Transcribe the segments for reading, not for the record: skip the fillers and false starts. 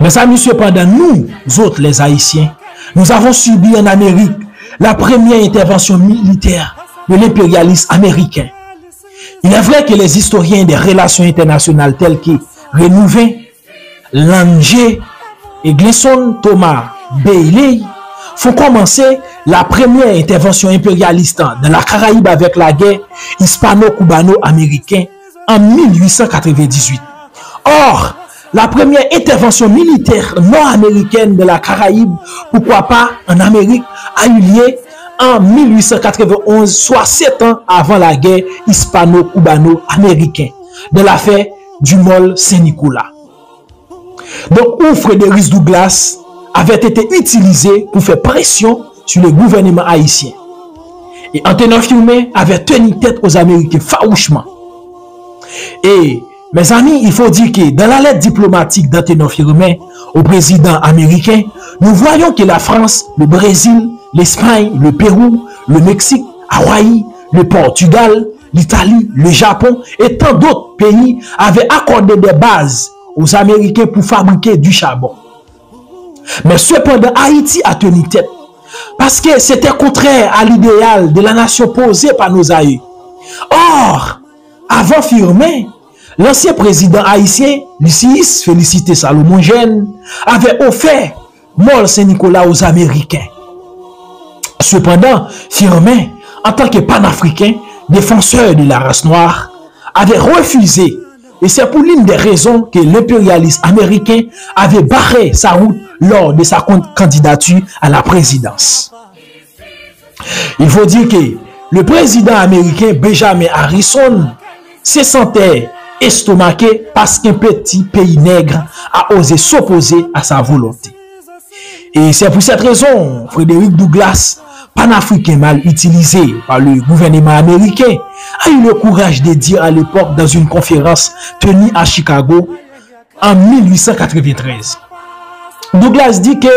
Mes amis, cependant, nous autres, les Haïtiens, nous avons subi en Amérique la première intervention militaire de l'impérialisme américain. Il est vrai que les historiens des relations internationales tels que Renouvet, Langer et Gleason Thomas Bailey font commencer la première intervention impérialiste dans la Caraïbe avec la guerre hispano-cubano-américaine en 1898. Or, la première intervention militaire nord-américaine de la Caraïbe, pourquoi pas en Amérique, a eu lieu en 1891, soit 7 ans avant la guerre hispano-cubano-américaine, de l'affaire du Mall Saint-Nicolas. Donc, où Frédéric Douglass avait été utilisé pour faire pression sur le gouvernement haïtien. Et Antonin Firmin avait tenu tête aux Américains farouchement. Et, mes amis, il faut dire que dans la lettre diplomatique d'Antonin Firmin au président américain, nous voyons que la France, le Brésil, l'Espagne, le Pérou, le Mexique, Hawaï, le Portugal, l'Italie, le Japon et tant d'autres pays avaient accordé des bases aux Américains pour fabriquer du charbon. Mais cependant, Haïti a tenu tête parce que c'était contraire à l'idéal de la nation posée par nos aïeux. Or, avant Firmin, l'ancien président haïtien, Lucius Félicité Salomon Gène, avait offert Mall Saint-Nicolas aux Américains. Cependant, Firmin, en tant que panafricain, défenseur de la race noire, avait refusé. Et c'est pour l'une des raisons que l'impérialisme américain avait barré sa route lors de sa candidature à la présidence. Il faut dire que le président américain Benjamin Harrison se sentait estomaqué parce qu'un petit pays nègre a osé s'opposer à sa volonté. Et c'est pour cette raison, Frédéric Douglass, panafricain mal utilisé par le gouvernement américain, a eu le courage de dire à l'époque dans une conférence tenue à Chicago en 1893. Douglass dit que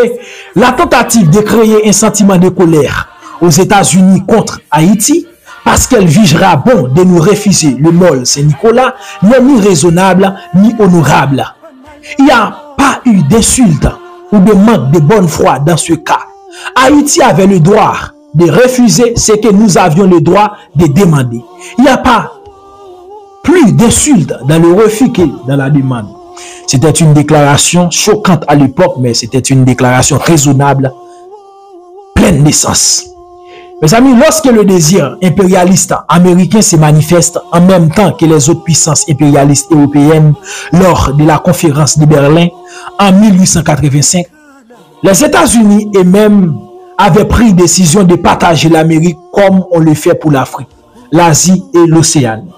la tentative de créer un sentiment de colère aux États-Unis contre Haïti, parce qu'elle jugera bon de nous refuser le Mall Saint-Nicolas, n'est ni raisonnable ni honorable. Il n'y a pas eu d'insulte ou de manque de bonne foi dans ce cas. Haïti avait le droit de refuser ce que nous avions le droit de demander. Il n'y a pas plus d'insultes dans le refus que dans la demande. C'était une déclaration choquante à l'époque, mais c'était une déclaration raisonnable, pleine de sens. Mes amis, lorsque le désir impérialiste américain se manifeste en même temps que les autres puissances impérialistes européennes lors de la conférence de Berlin en 1885, les États-Unis eux-mêmes avaient pris décision de partager l'Amérique comme on le fait pour l'Afrique, l'Asie et l'Océanie.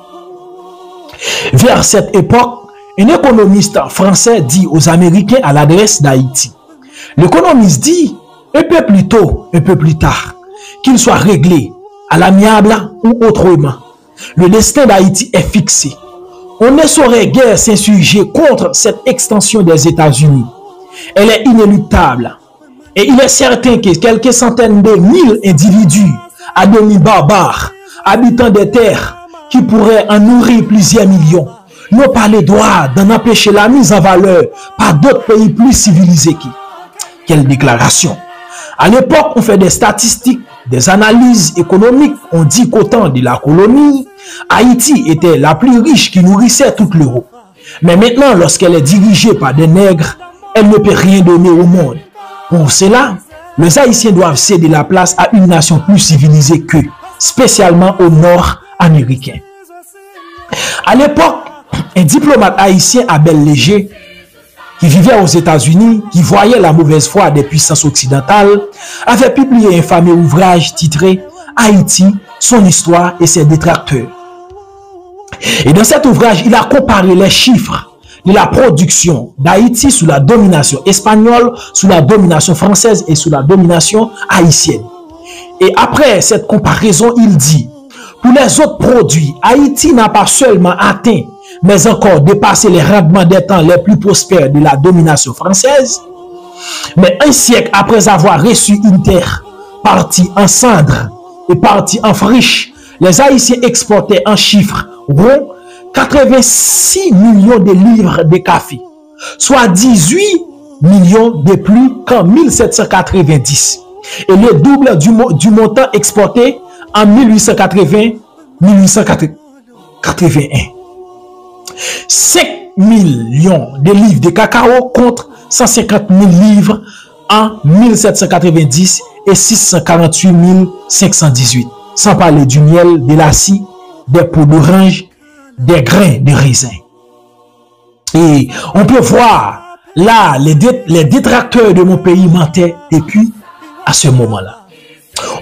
Vers cette époque, un économiste français dit aux Américains à l'adresse d'Haïti. L'économiste dit, un peu plus tôt, un peu plus tard, qu'il soit réglé à l'amiable ou autrement. Le destin d'Haïti est fixé. On ne saurait guère s'insurger contre cette extension des États-Unis. Elle est inéluctable. Et il est certain que quelques centaines de mille individus, à demi barbares, habitants des terres, qui pourraient en nourrir plusieurs millions, n'ont pas le droit d'en empêcher la mise en valeur par d'autres pays plus civilisés. Quelle déclaration! À l'époque, on fait des statistiques, des analyses économiques. On dit qu'au temps de la colonie, Haïti était la plus riche qui nourrissait toute l'Europe. Mais maintenant, lorsqu'elle est dirigée par des nègres, elle ne peut rien donner au monde. Pour cela, les Haïtiens doivent céder la place à une nation plus civilisée qu'eux, spécialement au nord américain. À l'époque, un diplomate haïtien, Abel Léger, qui vivait aux États-Unis, qui voyait la mauvaise foi des puissances occidentales, avait publié un fameux ouvrage titré « Haïti, son histoire et ses détracteurs ». Et dans cet ouvrage, il a comparé les chiffres de la production d'Haïti sous la domination espagnole, sous la domination française et sous la domination haïtienne. Et après cette comparaison, il dit, pour les autres produits, Haïti n'a pas seulement atteint, mais encore dépassé les rendements des temps les plus prospères de la domination française. Mais un siècle après avoir reçu une terre partie en cendres et partie en friche, les Haïtiens exportaient en chiffres ronds 86 millions de livres de café, soit 18 millions de plus qu'en 1790 et le double du montant exporté en 1880-1881. 5 millions de livres de cacao contre 150 000 livres en 1790 et 648 518. Sans parler du miel, de la scie, des peaux d'orange, des grains de raisin. Et on peut voir là les détracteurs de mon pays mentaient depuis à ce moment-là.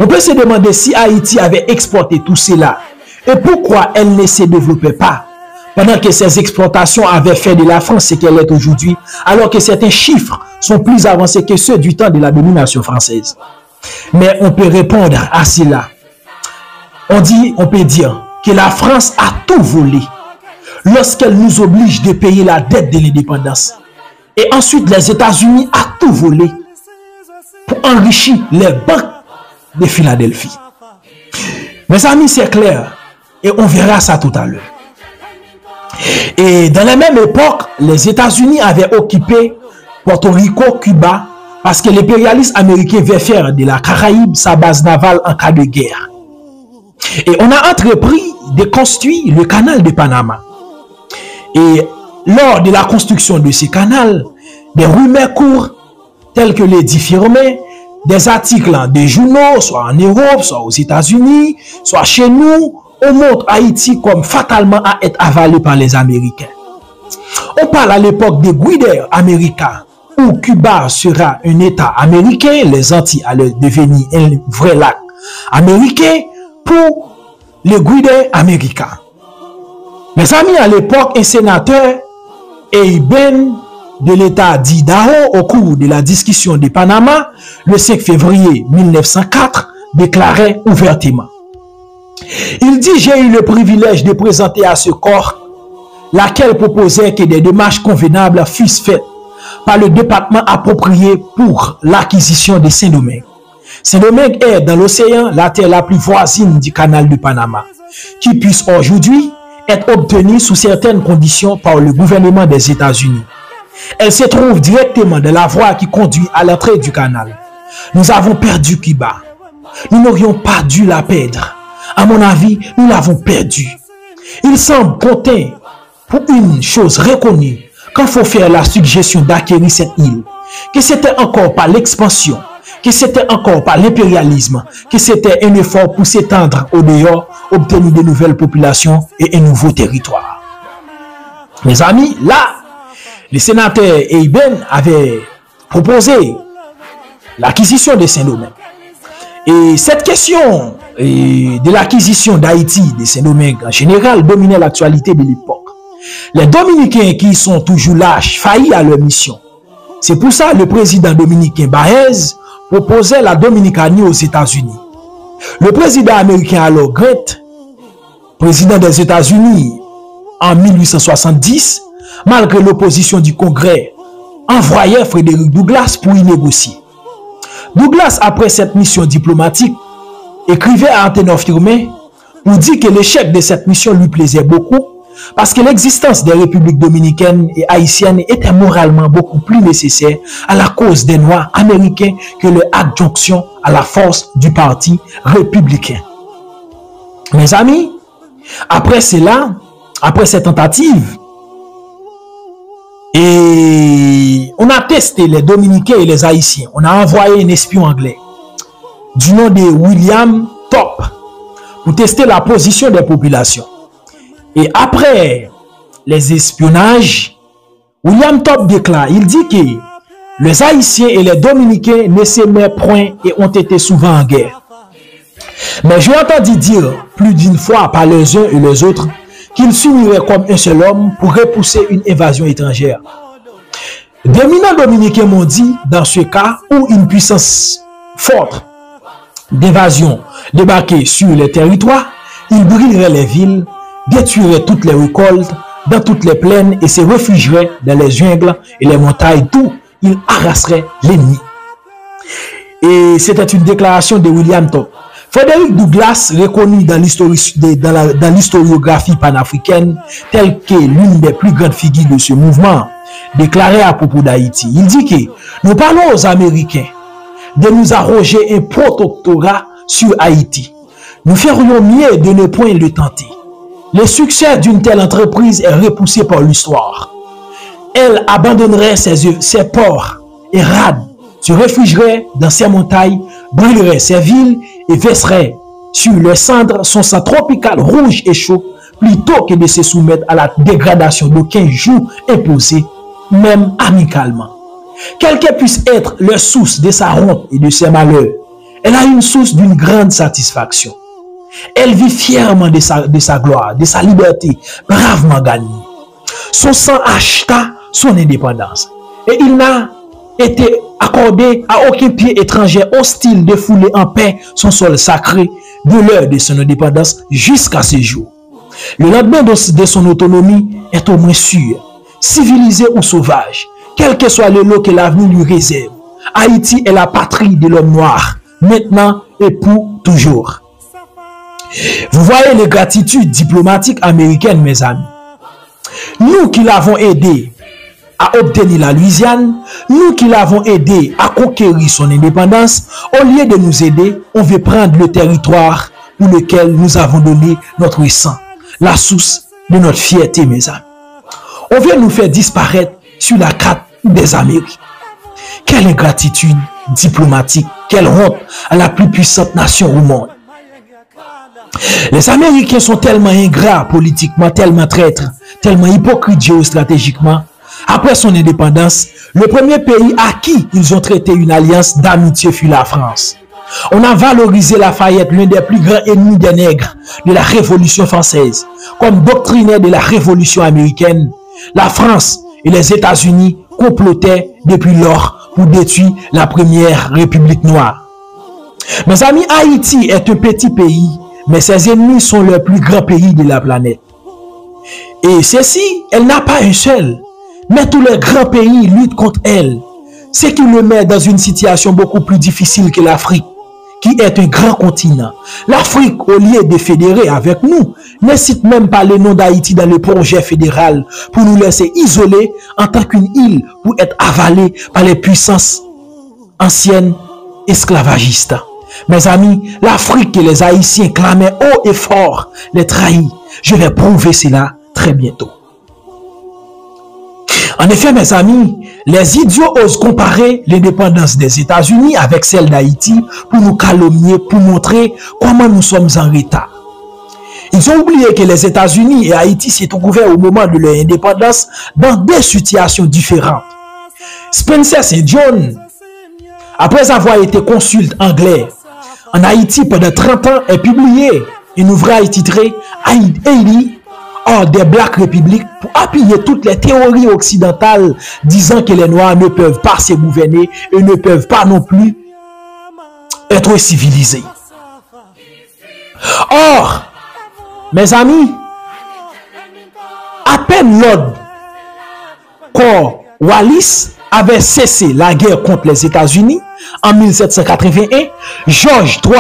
On peut se demander si Haïti avait exporté tout cela et pourquoi elle ne se développait pas pendant que ses exportations avaient fait de la France ce qu'elle est aujourd'hui, alors que certains chiffres sont plus avancés que ceux du temps de la domination française. Mais on peut répondre à cela. On peut dire que la France a tout volé lorsqu'elle nous oblige de payer la dette de l'indépendance. Et ensuite, les États-Unis ont tout volé pour enrichir les banques de Philadelphie. Mes amis, c'est clair. Et on verra ça tout à l'heure. Et dans la même époque, les États-Unis avaient occupé Porto Rico, Cuba, parce que l'impérialisme américain veut faire de la Caraïbe sa base navale en cas de guerre. Et on a entrepris de construire le canal de Panama. Et lors de la construction de ce canal, des rumeurs courent, telles que les diffirmés, des articles des journaux, soit en Europe, soit aux États-Unis, soit chez nous, on montre Haïti comme fatalement à être avalé par les Américains. On parle à l'époque des Guider américains, où Cuba sera un État américain, les Antilles allaient devenir un vrai lac américain pour les Guider américains. Mes amis, à l'époque, un sénateur, Eiben, de l'État d'Idaho, au cours de la discussion de Panama, le 5 février 1904, déclarait ouvertement. Il dit: j'ai eu le privilège de présenter à ce corps, laquelle proposait que des démarches convenables fussent faites par le département approprié pour l'acquisition de Saint-Domingue. Saint-Domingue est dans l'océan la terre la plus voisine du canal de Panama, qui puisse aujourd'hui être obtenue sous certaines conditions par le gouvernement des États-Unis. Elle se trouve directement dans la voie qui conduit à l'entrée du canal. Nous avons perdu Cuba. Nous n'aurions pas dû la perdre. À mon avis, nous l'avons perdue. Il semble compter pour une chose reconnue quand il faut faire la suggestion d'acquérir cette île, que c'était encore par l'expansion, que c'était encore par l'impérialisme, que c'était un effort pour s'étendre au dehors, obtenir de nouvelles populations et un nouveau territoire. Mes amis, là, le sénateur Eiben avait proposé l'acquisition de Saint-Domingue. Et cette question de l'acquisition d'Haïti, de Saint-Domingue en général, dominait l'actualité de l'époque. Les Dominicains qui sont toujours lâches faillissent à leur mission. C'est pour ça que le président dominicain Baez proposait la Dominicanie aux États-Unis. Le président américain alors Grant, président des États-Unis en 1870, malgré l'opposition du Congrès, envoyait Frédéric Douglass pour y négocier. Douglass, après cette mission diplomatique, écrivait à un ténor firmé pour dire que l'échec de cette mission lui plaisait beaucoup parce que l'existence des républiques dominicaines et haïtiennes était moralement beaucoup plus nécessaire à la cause des Noirs américains que leur adjonction à la force du parti républicain. Mes amis, après cela, après cette tentative, et on a testé les Dominicains et les Haïtiens. On a envoyé un espion anglais du nom de William Top pour tester la position des populations. Et après les espionnages, William Top déclare, il dit que les Haïtiens et les Dominicains ne s'aimaient point et ont été souvent en guerre. Mais j'ai entendu dire plus d'une fois par les uns et les autres qu'ils s'uniraient comme un seul homme pour repousser une invasion étrangère. D'éminents dominicains m'ont dit, dans ce cas où une puissance forte d'invasion débarquait sur les territoires, ils brûleraient les villes, détruiraient toutes les récoltes dans toutes les plaines et se réfugieraient dans les jungles et les montagnes d'où ils harasseraient l'ennemi. Et c'était une déclaration de William Top. Frédéric Douglass, reconnu dans l'historiographie panafricaine, tel que l'une des plus grandes figures de ce mouvement, déclaré à propos d'Haïti. Il dit que nous parlons aux Américains de nous arroger un protectorat sur Haïti. Nous ferions mieux de ne point le tenter. Le succès d'une telle entreprise est repoussé par l'histoire. Elle abandonnerait ses ports et rades, se réfugierait dans ses montagnes, brûlerait ses villes et verserait sur les cendres son sang tropical rouge et chaud, plutôt que de se soumettre à la dégradation d'aucun joug imposé, même amicalement. Quelle que puisse être la source de sa honte et de ses malheurs, elle a une source d'une grande satisfaction. Elle vit fièrement de sa gloire, de sa liberté, bravement gagnée. Son sang acheta son indépendance. Et il n'a été accordé à aucun pied étranger hostile de fouler en paix son sol sacré de l'heure de son indépendance jusqu'à ce jour. Le lendemain de son autonomie est au moins sûr, civilisé ou sauvage, quel que soit le lot que l'avenir lui réserve. Haïti est la patrie de l'homme noir, maintenant et pour toujours. Vous voyez les gratitudes diplomatiques américaines, mes amis. Nous qui l'avons aidé à obtenir la Louisiane, nous qui l'avons aidé à conquérir son indépendance, au lieu de nous aider, on veut prendre le territoire pour lequel nous avons donné notre sang, la source de notre fierté, mes amis. On veut nous faire disparaître sur la carte des Amériques. Quelle ingratitude diplomatique, quelle honte à la plus puissante nation au monde. Les Américains sont tellement ingrats politiquement, tellement traîtres, tellement hypocrites géostratégiquement. Après son indépendance, le premier pays à qui ils ont traité une alliance d'amitié fut la France. On a valorisé Lafayette, l'un des plus grands ennemis des nègres de la Révolution française, comme doctrinaire de la Révolution américaine. La France et les États-Unis complotaient depuis lors pour détruire la première République noire. Mes amis, Haïti est un petit pays, mais ses ennemis sont les plus grands pays de la planète. Et ceci, elle n'a pas un seul, mais tous les grands pays luttent contre elle, ce qui le met dans une situation beaucoup plus difficile que l'Afrique, qui est un grand continent. L'Afrique, au lieu de fédérer avec nous, ne cite même pas le nom d'Haïti dans le projet fédéral pour nous laisser isolés en tant qu'une île pour être avalée par les puissances anciennes esclavagistes. Mes amis, l'Afrique et les Haïtiens clamaient haut et fort les trahis. Je vais prouver cela très bientôt. En effet, mes amis, les idiots osent comparer l'indépendance des États-Unis avec celle d'Haïti pour nous calomnier, pour montrer comment nous sommes en retard. Ils ont oublié que les États-Unis et Haïti s'étaient trouvés au moment de leur indépendance dans deux situations différentes. Spencer St. John, après avoir été consul anglais en Haïti pendant 30 ans, a publié un ouvrage titré Haïti hors des Black Républiques pour appuyer toutes les théories occidentales disant que les Noirs ne peuvent pas se gouverner et ne peuvent pas non plus être civilisés. Or, mes amis, à peine l'ordre Cornwallis avait cessé la guerre contre les États-Unis en 1781, George III,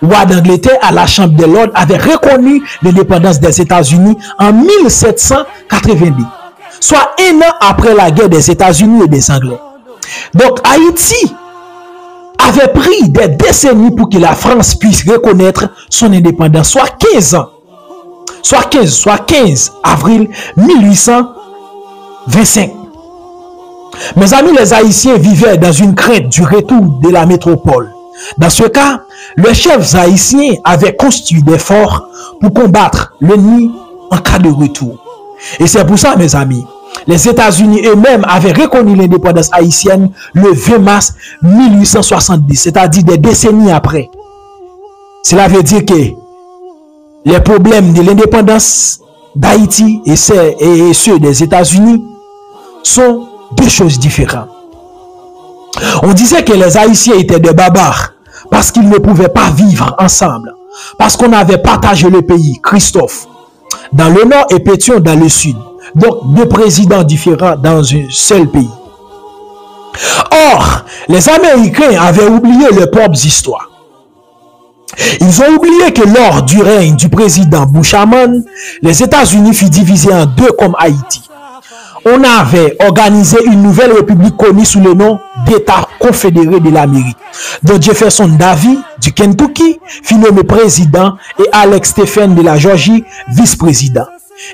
roi d'Angleterre à la Chambre des Lords, avait reconnu l'indépendance des États-Unis en 1790, soit un an après la guerre des États-Unis et des Anglais. Donc Haïti avait pris des décennies pour que la France puisse reconnaître son indépendance, soit 15 ans. Soit 15 avril 1825. Mes amis, les Haïtiens vivaient dans une crainte du retour de la métropole. Dans ce cas, les chefs haïtiens avaient construit des forts pour combattre l'ennemi en cas de retour. Et c'est pour ça, mes amis, les États-Unis eux-mêmes avaient reconnu l'indépendance haïtienne le 20 mars 1870, c'est-à-dire des décennies après. Cela veut dire que les problèmes de l'indépendance d'Haïti et ceux des États-Unis sont deux choses différentes. On disait que les Haïtiens étaient des barbares parce qu'ils ne pouvaient pas vivre ensemble, parce qu'on avait partagé le pays, Christophe, dans le nord et Pétion dans le sud. Donc deux présidents différents dans un seul pays. Or, les Américains avaient oublié leurs propres histoires. Ils ont oublié que lors du règne du président Buchanan, les États-Unis furent divisés en deux comme Haïti. on avait organisé une nouvelle république connue sous le nom d'État confédéré de l'Amérique, dont Jefferson Davis du Kentucky fut nommé président et Alex Stephen de la Georgie vice-président.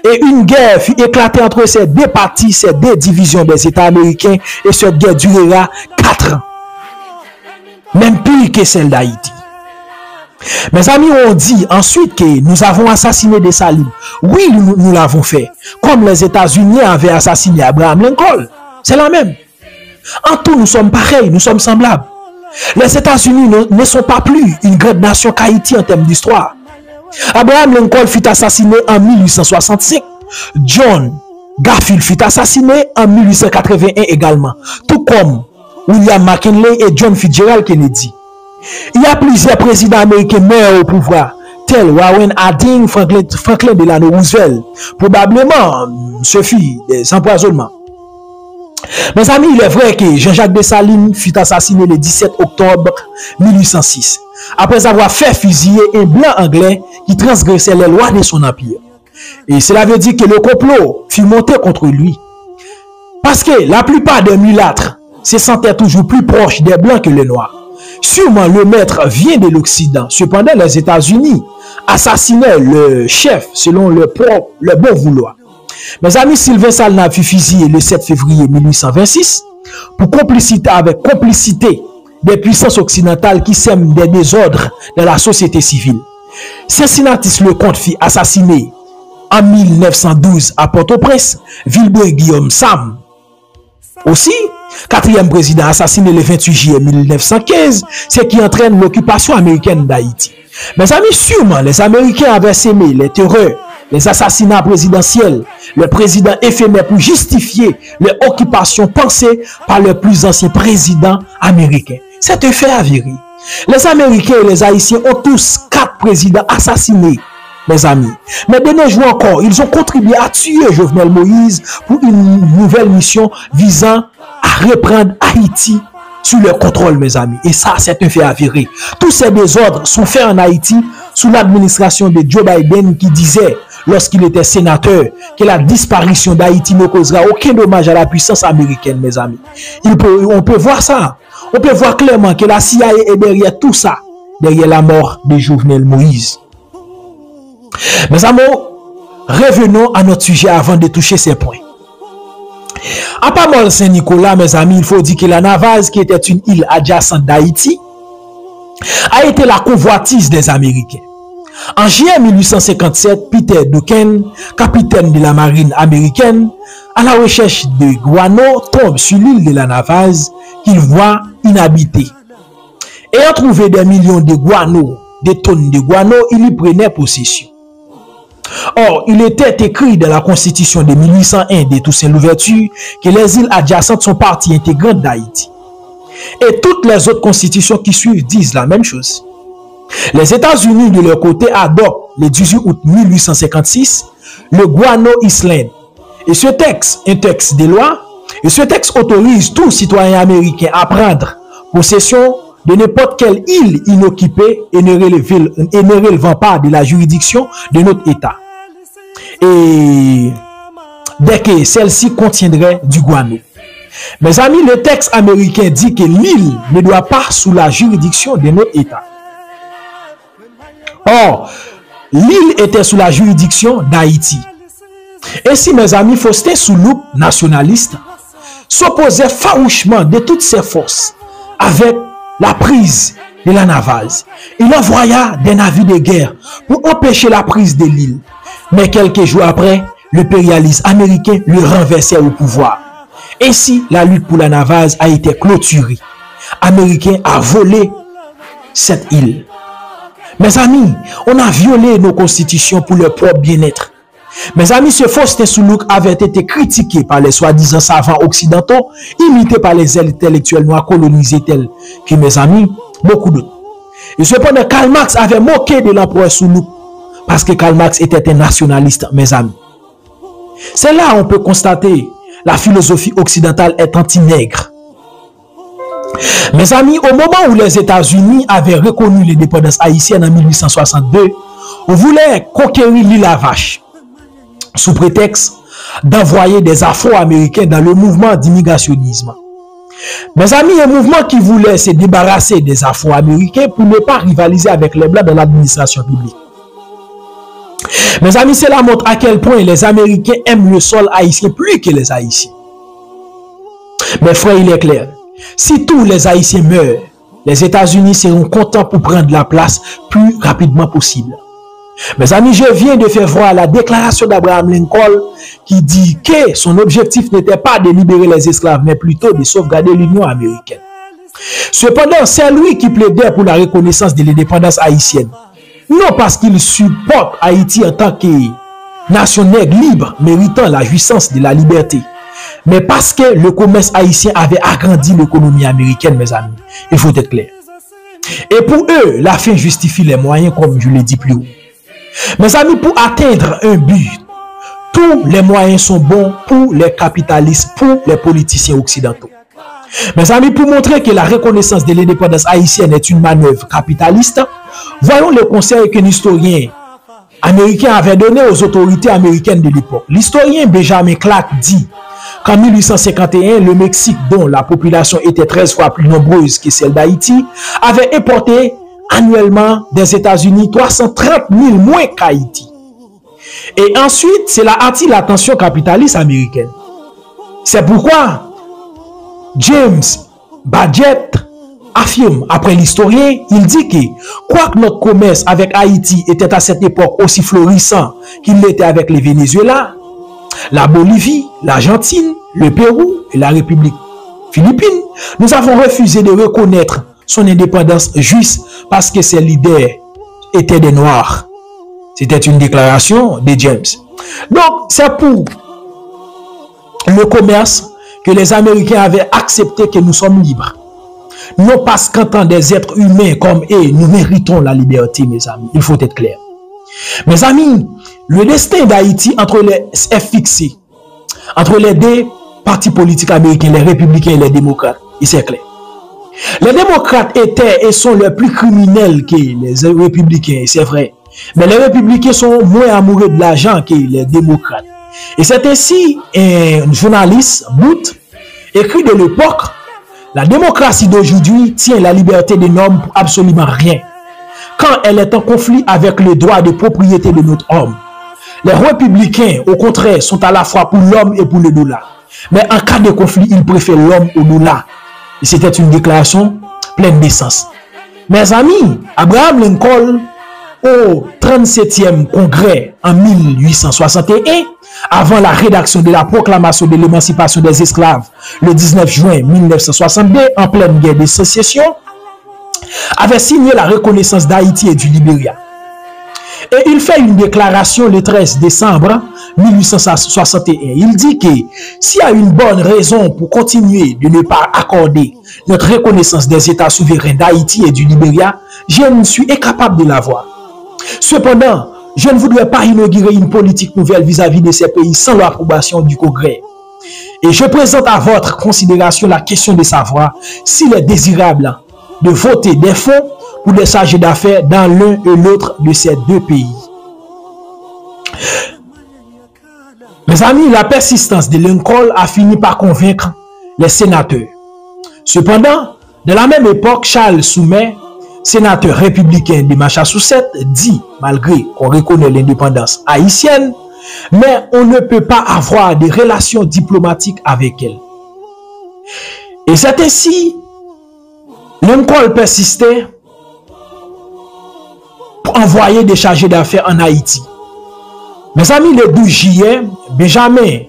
Et une guerre fut éclatée entre ces deux parties, ces deux divisions des États américains, et cette guerre durera 4 ans. Même pire que celle d'Haïti. Mes amis, on dit ensuite que nous avons assassiné Dessalines. Oui, nous l'avons fait. Comme les États-Unis avaient assassiné Abraham Lincoln. C'est la même. En tout, nous sommes pareils, nous sommes semblables. Les États-Unis ne sont pas plus une grande nation qu'Haïti en termes d'histoire. Abraham Lincoln fut assassiné en 1865. John Garfield fut assassiné en 1881 également. Tout comme William McKinley et John Fitzgerald Kennedy. Il y a plusieurs présidents américains morts au pouvoir, tels Warren Harding, Franklin Delano Roosevelt. Probablement, ce fut des empoisonnements. Mes amis, il est vrai que Jean-Jacques Dessalines fut assassiné le 17 octobre 1806, après avoir fait fusiller un blanc anglais qui transgressait les lois de son empire. Et cela veut dire que le complot fut monté contre lui. Parce que la plupart des mulâtres se sentaient toujours plus proches des blancs que les noirs. Sûrement le maître vient de l'Occident. Cependant, les États-Unis assassinaient le chef selon leur bon vouloir. Mes amis, Sylvain Salna fut fusillé le 7 février 1826 pour complicité des puissances occidentales qui sèment des désordres dans la société civile. Cincinnatus Lecomte fut assassiné en 1912 à Port-au-Prince. Vilbert Guillaume Sam aussi, 4e président assassiné le 28 juillet 1915, ce qui entraîne l'occupation américaine d'Haïti. Mes amis, sûrement, les Américains avaient sémé les terreurs, les assassinats présidentiels, le président éphémère pour justifier leur occupation pensée par le plus ancien président américain. C'est un fait avéré. Les Américains et les Haïtiens ont tous 4 présidents assassinés, mes amis. Mais de nos jours encore, ils ont contribué à tuer Jovenel Moïse pour une nouvelle mission visant à reprendre Haïti sous leur contrôle, mes amis. Et ça, c'est un fait avéré. Tous ces désordres sont faits en Haïti sous l'administration de Joe Biden qui disait, lorsqu'il était sénateur, que la disparition d'Haïti ne causera aucun dommage à la puissance américaine, mes amis. On peut voir ça. On peut voir clairement que la CIA est derrière tout ça, derrière la mort de Jovenel Moïse. Mes amours, revenons à notre sujet avant de toucher ces points. À Pamol Saint-Nicolas, mes amis, il faut dire que la Navaz, qui était une île adjacente d'Haïti, a été la convoitise des Américains. En juillet 1857, Peter Duncan, capitaine de la marine américaine, à la recherche de guano, tombe sur l'île de la Navaz qu'il voit inhabitée. Ayant trouvé des millions de guano, des tonnes de guano, il y prenait possession. Or, il était écrit dans la Constitution de 1801 de Toussaint Louverture que les îles adjacentes sont partie intégrante d'Haïti. Et toutes les autres constitutions qui suivent disent la même chose. Les États-Unis, de leur côté, adoptent le 18 août 1856 le Guano Island. Et ce texte, un texte de loi, et ce texte autorise tout citoyen américain à prendre possession de n'importe quelle île inoccupée et ne relevant pas de la juridiction de notre État. Et dès que celle-ci contiendrait du guano. Mes amis, le texte américain dit que l'île ne doit pas sous la juridiction de notre État. Or, l'île était sous la juridiction d'Haïti. Ainsi, mes amis, Faustin Souloup, nationaliste, s'opposait farouchement de toutes ses forces avec la prise de la Navaz. Il envoya des navires de guerre pour empêcher la prise de l'île. Mais quelques jours après, l'impérialisme américain le renversait au pouvoir. Ainsi, la lutte pour la Navaz a été clôturée. Américain a volé cette île. Mes amis, on a violé nos constitutions pour leur propre bien-être. Mes amis, ce Faustin Souloup avait été critiqué par les soi-disant savants occidentaux, imité par les intellectuels noirs colonisés tels que, mes amis, beaucoup d'autres. Et cependant, Karl Marx avait moqué de l'empereur Souloup parce que Karl Marx était un nationaliste, mes amis. C'est là on peut constater la philosophie occidentale est anti-nègre. Mes amis, au moment où les États-Unis avaient reconnu l'indépendance haïtienne en 1862, on voulait conquérir l'île à Vache. Sous prétexte, d'envoyer des Afro-Américains dans le mouvement d'immigrationnisme. Mes amis, un mouvement qui voulait se débarrasser des Afro-Américains pour ne pas rivaliser avec les Blancs dans l'administration publique. Mes amis, cela montre à quel point les Américains aiment le sol haïtien plus que les Haïtiens. Mes frères, il est clair. Si tous les Haïtiens meurent, les États-Unis seront contents pour prendre la place plus rapidement possible. Mes amis, je viens de faire voir la déclaration d'Abraham Lincoln qui dit que son objectif n'était pas de libérer les esclaves, mais plutôt de sauvegarder l'Union américaine. Cependant, c'est lui qui plaidait pour la reconnaissance de l'indépendance haïtienne. Non parce qu'il supporte Haïti en tant que nation nègre libre, méritant la jouissance de la liberté, mais parce que le commerce haïtien avait agrandi l'économie américaine, mes amis. Il faut être clair. Et pour eux, la fin justifie les moyens, comme je l'ai dit plus haut. Mes amis, pour atteindre un but, tous les moyens sont bons pour les capitalistes, pour les politiciens occidentaux. Mes amis, pour montrer que la reconnaissance de l'indépendance haïtienne est une manœuvre capitaliste, voyons le conseil qu'un historien américain avait donné aux autorités américaines de l'époque. L'historien Benjamin Clark dit qu'en 1851, le Mexique, dont la population était 13 fois plus nombreuse que celle d'Haïti, avait importé annuellement des États-Unis 330 000 moins qu'Haïti. Et ensuite, cela attire l'attention capitaliste américaine. C'est pourquoi James Badgett affirme, après l'historien, il dit que, quoique notre commerce avec Haïti était à cette époque aussi florissant qu'il l'était avec le Venezuela, la Bolivie, l'Argentine, le Pérou et la République philippine, nous avons refusé de reconnaître son indépendance juste parce que ses leaders étaient des Noirs. C'était une déclaration de James. Donc, c'est pour le commerce que les Américains avaient accepté que nous sommes libres. Non parce qu'en tant des êtres humains comme eux, nous méritons la liberté, mes amis. Il faut être clair. Mes amis, le destin d'Haïti est fixé entre les deux partis politiques américains, les républicains et les démocrates. Et c'est clair. Les démocrates étaient et sont les plus criminels que les républicains, c'est vrai. Mais les républicains sont moins amoureux de l'argent que les démocrates. Et c'est ainsi un journaliste, Booth, écrit de l'époque, la démocratie d'aujourd'hui tient la liberté des hommes pour absolument rien, quand elle est en conflit avec le droit de propriété de notre homme. Les républicains, au contraire, sont à la fois pour l'homme et pour le dollar. Mais en cas de conflit, ils préfèrent l'homme au dollar. Et c'était une déclaration pleine d'essence. Mes amis, Abraham Lincoln, au 37e congrès en 1861, avant la rédaction de la proclamation de l'émancipation des esclaves le 19 juin 1962, en pleine guerre de sécession, avait signé la reconnaissance d'Haïti et du Libéria. Et il fait une déclaration le 13 décembre 1861. Il dit que s'il y a une bonne raison pour continuer de ne pas accorder notre reconnaissance des États souverains d'Haïti et du Libéria, je ne suis incapable de l'avoir. Cependant, je ne voudrais pas inaugurer une politique nouvelle vis-à-vis de ces pays sans l'approbation du Congrès. Et je présente à votre considération la question de savoir s'il est désirable de voter des fonds pour des chargés d'affaires dans l'un et l'autre de ces deux pays. Mes amis, la persistance de Lincoln a fini par convaincre les sénateurs. Cependant, de la même époque, Charles Soumet, sénateur républicain de Massachusetts, dit, malgré qu'on reconnaît l'indépendance haïtienne, mais on ne peut pas avoir des relations diplomatiques avec elle. Et c'est ainsi, Lincoln persistait pour envoyer des chargés d'affaires en Haïti. Mes amis, le 12 juillet, Benjamin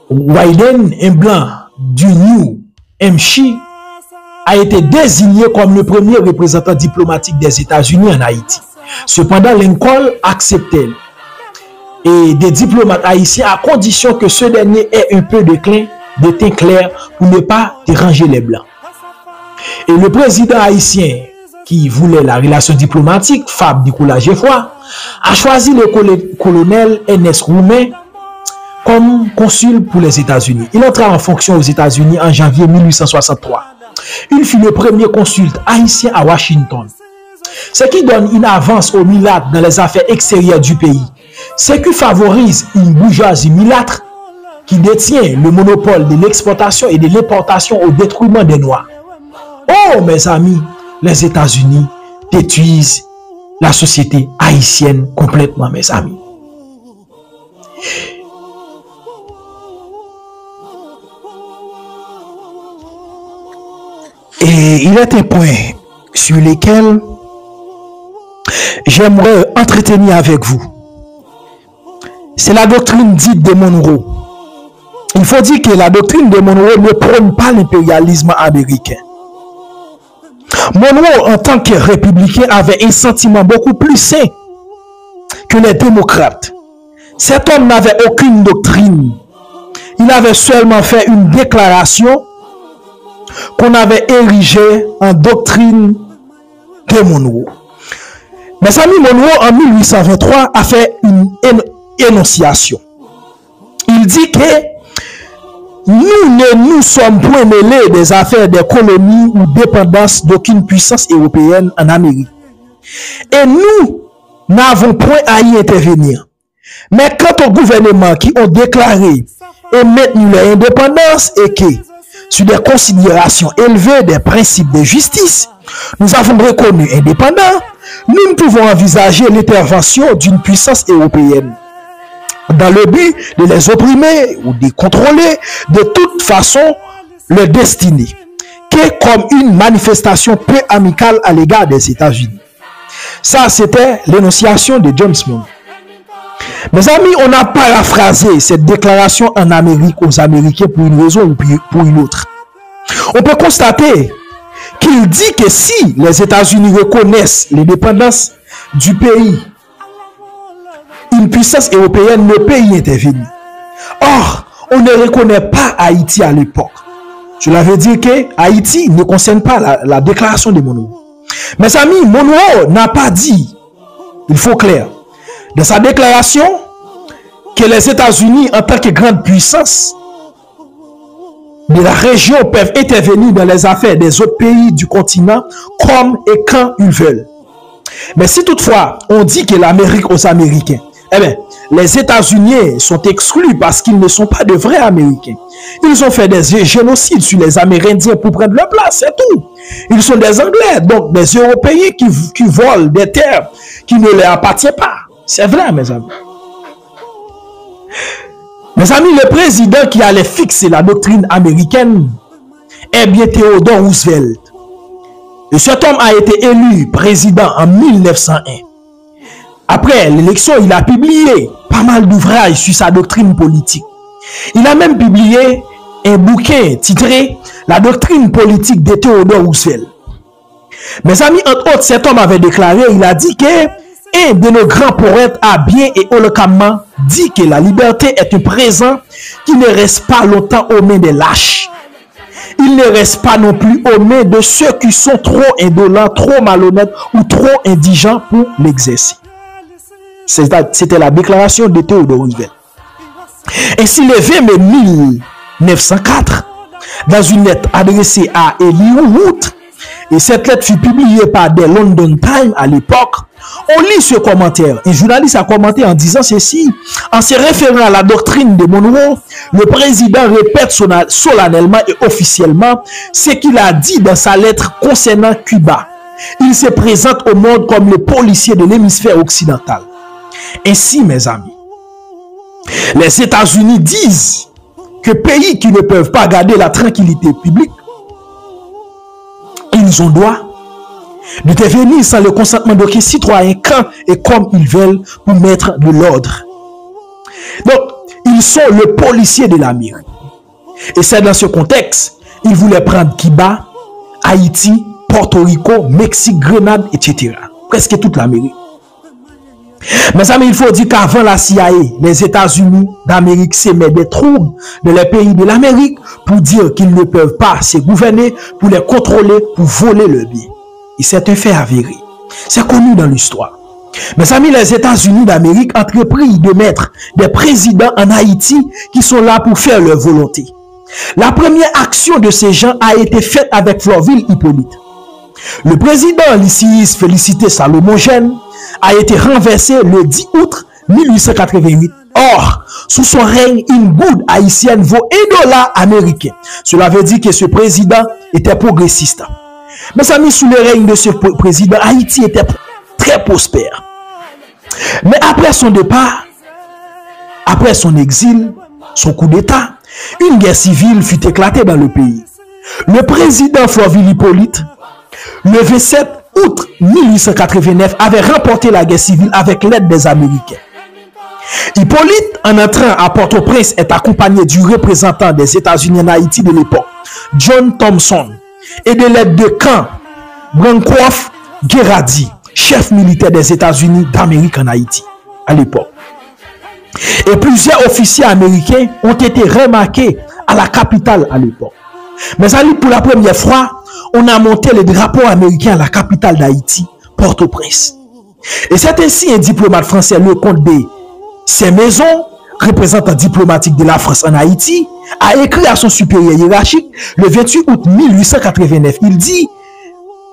Wyden, un blanc du New Hampshire, a été désigné comme le premier représentant diplomatique des États-Unis en Haïti. Cependant, Lincoln acceptait et des diplomates haïtiens à condition que ce dernier ait un peu de teint clair pour ne pas déranger les blancs. Et le président haïtien qui voulait la relation diplomatique, Fab Nicolas Geoffroy, a choisi le colonel Ernest Roumain comme consul pour les États-Unis. Il entra en fonction aux États-Unis en janvier 1863. Il fut le premier consul haïtien à Washington. Ce qui donne une avance au mulâtre dans les affaires extérieures du pays. ce qui favorise une bourgeoisie mulâtre qui détient le monopole de l'exportation et de l'importation au détriment des Noirs. Oh, mes amis, les États-Unis détruisent la société haïtienne complètement, mes amis. Et il est un point sur lequel j'aimerais entretenir avec vous. C'est la doctrine dite de Monroe. Il faut dire que la doctrine de Monroe ne prône pas l'impérialisme américain. Monroe, en tant que républicain, avait un sentiment beaucoup plus sain que les démocrates. Cet homme n'avait aucune doctrine. Il avait seulement fait une déclaration qu'on avait érigée en doctrine de Monroe. Mes amis, Monroe, en 1823, a fait une énonciation. Il dit que nous ne nous sommes point mêlés des affaires des colonies ou dépendances d'aucune puissance européenne en Amérique. Et nous n'avons point à y intervenir. Mais quant aux gouvernements qui ont déclaré et maintenu leur indépendance et qui, sur des considérations élevées des principes de justice, nous avons reconnu indépendants, nous ne pouvons envisager l'intervention d'une puissance européenne dans le but de les opprimer ou de contrôler de toute façon leur destinée, qu'est comme une manifestation peu amicale à l'égard des États-Unis. Ça, c'était l'énonciation de James Monroe. Mes amis, on a paraphrasé cette déclaration en Amérique aux Américains pour une raison ou pour une autre. On peut constater qu'il dit que si les États-Unis reconnaissent l'indépendance du pays, une puissance européenne ne peut y intervenir. Or, on ne reconnaît pas Haïti à l'époque. Cela veut dire que Haïti ne concerne pas la déclaration de Monroe. Mes amis, Monroe n'a pas dit, il faut clair, dans sa déclaration, que les États-Unis, en tant que grande puissance de la région, peuvent intervenir dans les affaires des autres pays du continent comme et quand ils veulent. Mais si toutefois, on dit que l'Amérique aux Américains, eh bien, les États-Unis sont exclus parce qu'ils ne sont pas de vrais Américains. Ils ont fait des génocides sur les Amérindiens pour prendre leur place, c'est tout. Ils sont des Anglais, donc des Européens qui volent des terres qui ne leur appartiennent pas. C'est vrai, mes amis. Mes amis, le président qui allait fixer la doctrine américaine est bien Theodore Roosevelt. Et cet homme a été élu président en 1901. Après l'élection, il a publié pas mal d'ouvrages sur sa doctrine politique. Il a même publié un bouquin titré « La doctrine politique de Theodore Roosevelt ». Mes amis, entre autres, cet homme avait déclaré, il a dit que un de nos grands poètes a bien et éloquemment dit que la liberté est un présent qui ne reste pas longtemps aux mains des lâches. Il ne reste pas non plus aux mains de ceux qui sont trop indolents, trop malhonnêtes ou trop indigents pour l'exercer. C'était la déclaration de Theodore Roosevelt. Ainsi, le 20 mai 1904, dans une lettre adressée à Elihu Root, et cette lettre fut publiée par The London Times à l'époque, on lit ce commentaire. Un journaliste a commenté en disant ceci: en se référant à la doctrine de Monroe, le président répète solennellement et officiellement ce qu'il a dit dans sa lettre concernant Cuba. Il se présente au monde comme le policier de l'hémisphère occidental. Ainsi, mes amis, les États-Unis disent que pays qui ne peuvent pas garder la tranquillité publique, ils ont droit de devenir sans le consentement d'aucun citoyen quand et comme ils veulent pour mettre de l'ordre. Donc, ils sont le policier de l'Amérique. Et c'est dans ce contexte, ils voulaient prendre Cuba, Haïti, Porto Rico, Mexique, Grenade, etc. Presque toute l'Amérique. Mes amis, il faut dire qu'avant la CIA, les États-Unis d'Amérique s'aimaient des troubles de les pays de l'Amérique pour dire qu'ils ne peuvent pas se gouverner, pour les contrôler, pour voler leurs biens. Et c'est un fait avéré. C'est connu dans l'histoire. Mes amis, les États-Unis d'Amérique entreprirent de mettre des présidents en Haïti qui sont là pour faire leur volonté. La première action de ces gens a été faite avec Florville Hippolyte. Le président Lysias Félicité Salomon Gène a été renversé le 10 août 1888. Or, sous son règne, une goutte haïtienne vaut $1 américain. Cela veut dire que ce président était progressiste. Mes amis, sous le règne de ce président, Haïti était très prospère. Mais après son départ, après son exil, son coup d'État, une guerre civile fut éclatée dans le pays. Le président Florvil Hippolyte, le 27 août 1889, avait remporté la guerre civile avec l'aide des Américains. Hippolyte, en entrant à Port-au-Prince, est accompagné du représentant des États-Unis en Haïti de l'époque, John Thompson, et de l'aide de Camp Bancroft Gerardi, chef militaire des États-Unis d'Amérique en Haïti à l'époque. Et plusieurs officiers américains ont été remarqués à la capitale à l'époque. Mais pour la première fois, on a monté le drapeau américain à la capitale d'Haïti, Port-au-Prince. Et c'est ainsi un diplomate français, le comte de Saint-Maison, représentant diplomatique de la France en Haïti, a écrit à son supérieur hiérarchique le 28 août 1889. Il dit: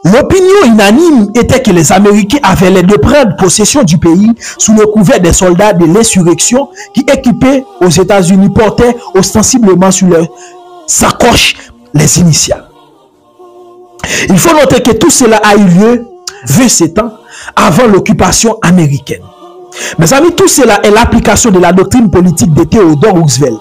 l'opinion unanime était que les Américains avaient l'air de prendre possession du pays sous le couvert des soldats de l'insurrection qui, équipés aux États-Unis, portaient ostensiblement sur leur sacoche les initiales. Il faut noter que tout cela a eu lieu 27 ans avant l'occupation américaine. Mes amis, tout cela est l'application de la doctrine politique de Theodore Roosevelt.